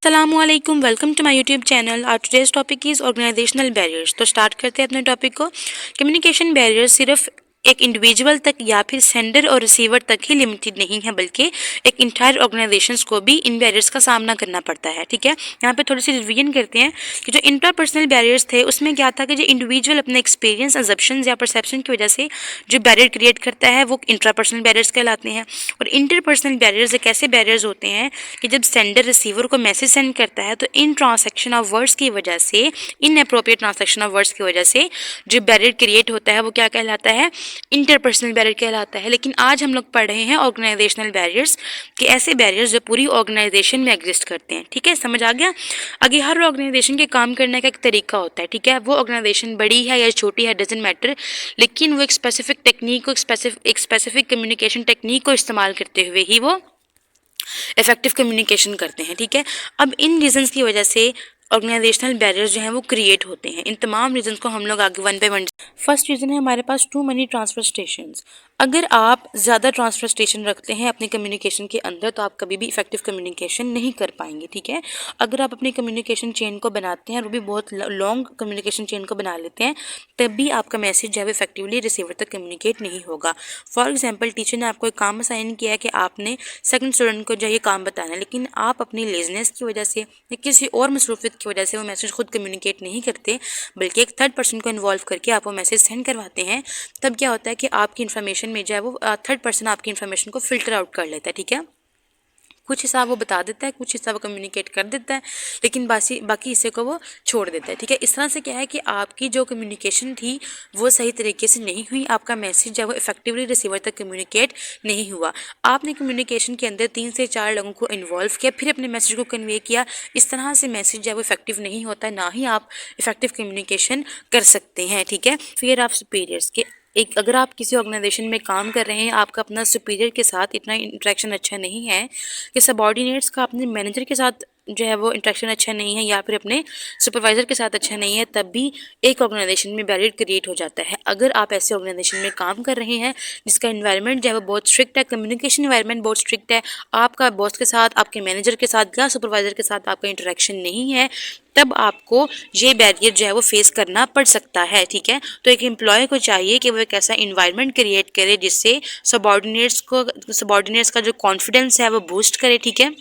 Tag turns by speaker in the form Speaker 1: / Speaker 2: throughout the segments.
Speaker 1: अस्सलामुअलैकुम, welcome to my YouTube channel. Our today's topic is organisational barriers. तो start करते हैं अपने टॉपिक को। कम्युनिकेशन बैरियर सिर्फ एक इंडिविजुअल तक या फिर सेंडर और रिसीवर तक ही लिमिटेड नहीं है, बल्कि एक इंटायर ऑर्गेनाइजेशंस को भी इन बैरियर्स का सामना करना पड़ता है। ठीक है, यहाँ पे थोड़ी सी रिवीजन करते हैं कि जो इंट्रापर्सनल बैरियर्स थे उसमें क्या था कि जो इंडिविजुअल अपने एक्सपीरियंस, अजम्पशंस या परसेप्शन की वजह से जो बैरियर क्रिएट करता है वो इंट्रापर्सनल बैरियर्स कहलाते हैं। और इंटरपर्सनल बैरियर्स एक ऐसे बैरियर्स होते हैं कि जब सेंडर रिसीवर को मैसेज सेंड करता है तो इन ट्रांसैक्शन ऑफ वर्ड्स की वजह से, in appropriate transaction of words की वजह से जो बैरियर क्रिएट होता है वो क्या कहलाता है? इंटरपर्सनल बैरियर कहलाता है। लेकिन आज हम लोग पढ़ रहे हैं ऑर्गेनाइजेशनल बैरियर्स कि ऐसे बैरियर्स जो पूरी ऑर्गेनाइजेशन में एग्जिस्ट करते हैं। ठीक है, समझ आ गया? आगे हर ऑर्गेनाइजेशन के काम करने का एक तरीका होता है। ठीक है, वो ऑर्गेनाइजेशन बड़ी है या छोटी है डजंट मैटर, लेकिन वो एक स्पेसिफिक टेक्निक को, एक स्पेसिफिक कम्युनिकेशन टेक्निक को इस्तेमाल करते हुए ही वो इफेक्टिव कम्युनिकेशन करते हैं। ठीक है, अब इन रीजंस की वजह से ऑर्गेनाइजेशनल बैरियर्स जो हैं वो क्रिएट होते हैं। इन तमाम रीजंस को हम लोग आगे one by one. First reason है हमारे पास टू मनी ट्रांसफर स्टेशंस। अगर आप ज़्यादा ट्रांसफर स्टेशन रखते हैं अपने कम्युनिकेशन के अंदर तो आप कभी भी इफेक्टिव कम्युनिकेशन नहीं कर पाएंगे। ठीक है, अगर आप अपनी कम्युनिकेशन चेन को बनाते हैं और वो भी बहुत लॉन्ग कम्युनिकेशन चेन को बना लेते हैं, तब भी आपका मैसेज जो है इफेक्टिवली रिसीवर तक कम्युनिकेट नहीं होगा। फॉर एग्जाम्पल, टीचर ने आपको एक काम असाइन किया है कि आपने सेकंड स्टूडेंट को जो ये काम बताना है, लेकिन आप अपनी लेजनेस की वजह से या किसी और मसरूफियत की वजह से वो मैसेज खुद कम्युनिकेट नहीं करते, बल्कि एक थर्ड पर्सन को इन्वॉल्व करके आप वो मैसेज सेंड करवाते हैं, तब क्या होता है कि आपकी इन्फॉर्मेशन में जो है वो थर्ड पर्सन आपकी इन्फॉर्मेशन को फिल्टर आउट कर लेता है। ठीक है, कुछ हिस्सा वो बता देता है, कुछ हिस्सा वो कम्युनिकेट कर देता है, लेकिन बाकी हिस्से को वो छोड़ देता है। ठीक है, इस तरह से क्या है कि आपकी जो कम्युनिकेशन थी वो सही तरीके से नहीं हुई, आपका मैसेज जो है वो इफेक्टिवली रिसीवर तक कम्युनिकेट नहीं हुआ। आपने कम्युनिकेशन के अंदर 3 से 4 लोगों को इन्वॉल्व किया, फिर अपने मैसेज को कन्वे किया। इस तरह से मैसेज जो है वो इफेक्टिव नहीं होता, ना ही आप इफेक्टिव कम्युनिकेशन कर सकते हैं। ठीक है, फियर ऑफ सुपीरियर्स के एक, अगर आप किसी ऑर्गेनाइजेशन में काम कर रहे हैं, आपका अपना सुपीरियर के साथ इतना इंटरेक्शन अच्छा नहीं है कि सबॉर्डिनेट्स का अपने मैनेजर के साथ जो है वो इंटरेक्शन अच्छा नहीं है या फिर अपने सुपरवाइज़र के साथ अच्छा नहीं है, तब भी एक ऑर्गेनाइजेशन में बैरियर क्रिएट हो जाता है। अगर आप ऐसे ऑर्गेनाइजेशन में काम कर रहे हैं जिसका इन्वायरमेंट जो है वो बहुत स्ट्रिक्ट है, कम्युनिकेशन इन्वायरमेंट बहुत स्ट्रिक्ट है, आपका बॉस के साथ, आपके मैनेजर के साथ या सुपरवाइज़र के साथ आपका इंटरेक्शन नहीं है, तब आपको ये बैरियर जो है वो फेस करना पड़ सकता है। ठीक है, तो एक एम्प्लॉय को चाहिए कि वो एक ऐसा इन्वायरमेंट क्रिएट करे जिससे सबॉर्डिनेट्स का जो कॉन्फिडेंस है वो बूस्ट करे। ठीक है,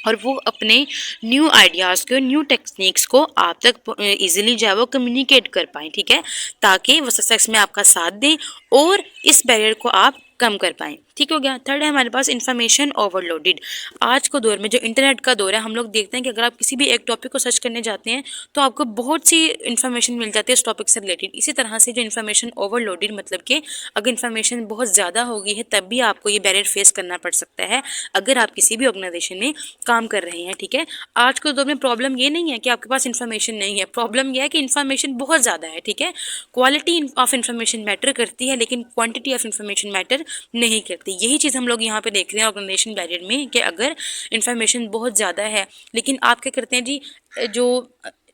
Speaker 1: और वो अपने न्यू आइडियाज़ को, न्यू टेक्निक्स को आप तक इजीली जो है वो कम्युनिकेट कर पाएँ। ठीक है, ताकि वो सक्सेस में आपका साथ दें और इस बैरियर को आप कम कर पाएँ। ठीक हो गया। थर्ड है हमारे पास इन्फॉर्मेशन ओवरलोडेड। आज को दौर में जो इंटरनेट का दौर है, हम लोग देखते हैं कि अगर आप किसी भी एक टॉपिक को सर्च करने जाते हैं तो आपको बहुत सी इन्फॉर्मेशन मिल जाती है उस टॉपिक से रिलेटेड। इसी तरह से जो इन्फॉर्मेशन ओवरलोडेड मतलब कि अगर इन्फॉर्मेशन बहुत ज़्यादा होगी है तब भी आपको ये बैरियर फेस करना पड़ सकता है अगर आप किसी भी ऑर्गेनाइजेशन में काम कर रहे हैं। ठीक है, आज के दौर में प्रॉब्लम ये नहीं है कि आपके पास इन्फॉर्मेशन नहीं है, प्रॉब्लम यह है कि इन्फॉर्मेशन बहुत ज़्यादा है। ठीक है, क्वालिटी ऑफ इन्फॉर्मेशन मैटर करती है लेकिन क्वांटिटी ऑफ इन्फॉर्मेशन मैटर नहीं करती। यही चीज़ हम लोग यहाँ पे देख रहे हैं ऑर्गेनाइजेशन बैरियर में कि अगर इन्फॉर्मेशन बहुत ज़्यादा है, लेकिन आप क्या करते हैं जी, जो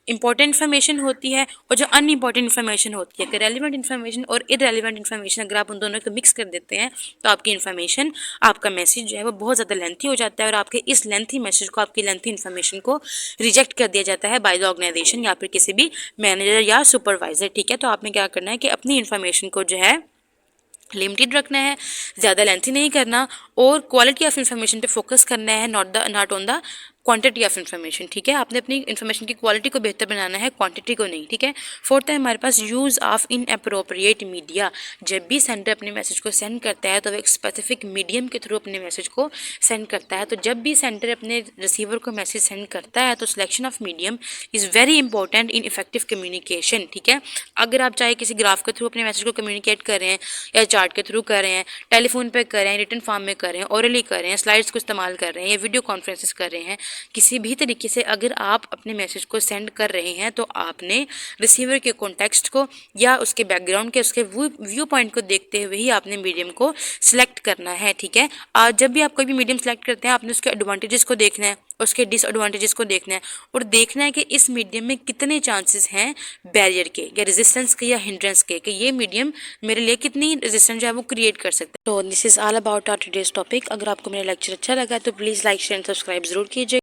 Speaker 1: इंपॉर्टेंट इन्फॉर्मेशन होती है और जो अनइम्पॉर्टेंट इन्फॉर्मेशन होती है, कि रेलिवेंट इन्फॉर्मेशन और इरेलीवेंट इन्फॉर्मेशन अगर आप उन दोनों को मिक्स कर देते हैं तो आपकी इन्फॉर्मेशन, आपका मैसेज जो है वो बहुत ज़्यादा लेंथी हो जाता है और आपके इस लेंथी मैसेज को, आपकी लेंथी इन्फॉर्मेशन को रिजेक्ट कर दिया जाता है बाय द ऑर्गेनाइजेशन या फिर किसी भी मैनेजर या सुपरवाइजर। ठीक है, तो आपने क्या करना है कि अपनी इन्फॉर्मेशन को जो है लिमिटेड रखना है, ज़्यादा लेंथी नहीं करना और क्वालिटी ऑफ इन्फॉर्मेशन पे फोकस करना है, not on the quantity of information. ठीक है, आपने अपनी इन्फॉर्मेशन की क्वालिटी को बेहतर बनाना है, क्वांटिटी को नहीं। ठीक है, फोर्थ है हमारे पास यूज़ ऑफ इनअप्रोप्रिएट मीडिया। जब भी सेंडर अपने मैसेज को सेंड करता है तो वह एक स्पेसिफिक मीडियम के थ्रू अपने मैसेज को सेंड करता है। तो जब भी सेंडर अपने रिसीवर को मैसेज सेंड करता है तो selection of medium is very important in effective communication. ठीक है, अगर आप चाहे किसी ग्राफ के थ्रू अपने मैसेज को कम्युनिकेट कर रहे हैं या चार्ट के थ्रू कर रहे हैं, टेलीफोन पे कर रहे हैं, रिटन फॉर्म में कर रहे हैं, ओरली कर रहे हैं, स्लाइड्स को इस्तेमाल कर रहे हैं या वीडियो कॉन्फ्रेंसेस कर रहे हैं, किसी भी तरीके से अगर आप अपने मैसेज को सेंड कर रहे हैं तो आपने रिसीवर के कॉन्टेक्स्ट को या उसके बैकग्राउंड के, उसके व्यू पॉइंट को देखते हुए ही आपने मीडियम को सिलेक्ट करना है। ठीक है, जब भी आप कोई भी मीडियम सेलेक्ट करते हैं आपने उसके एडवांटेजेस को देखना है, उसके डिसएडवांटेजेस को देखना है और देखना है कि इस मीडियम में कितने चांसेस हैं बैरियर के या रेजिस्टेंस के या हिंड्रेंस के, कि ये मीडियम मेरे लिए कितनी रेजिस्टेंस जो है वो क्रिएट कर सकता है। तो this is all about our today's topic. अगर आपको मेरा लेक्चर अच्छा लगा तो please like share and subscribe जरूर कीजिए।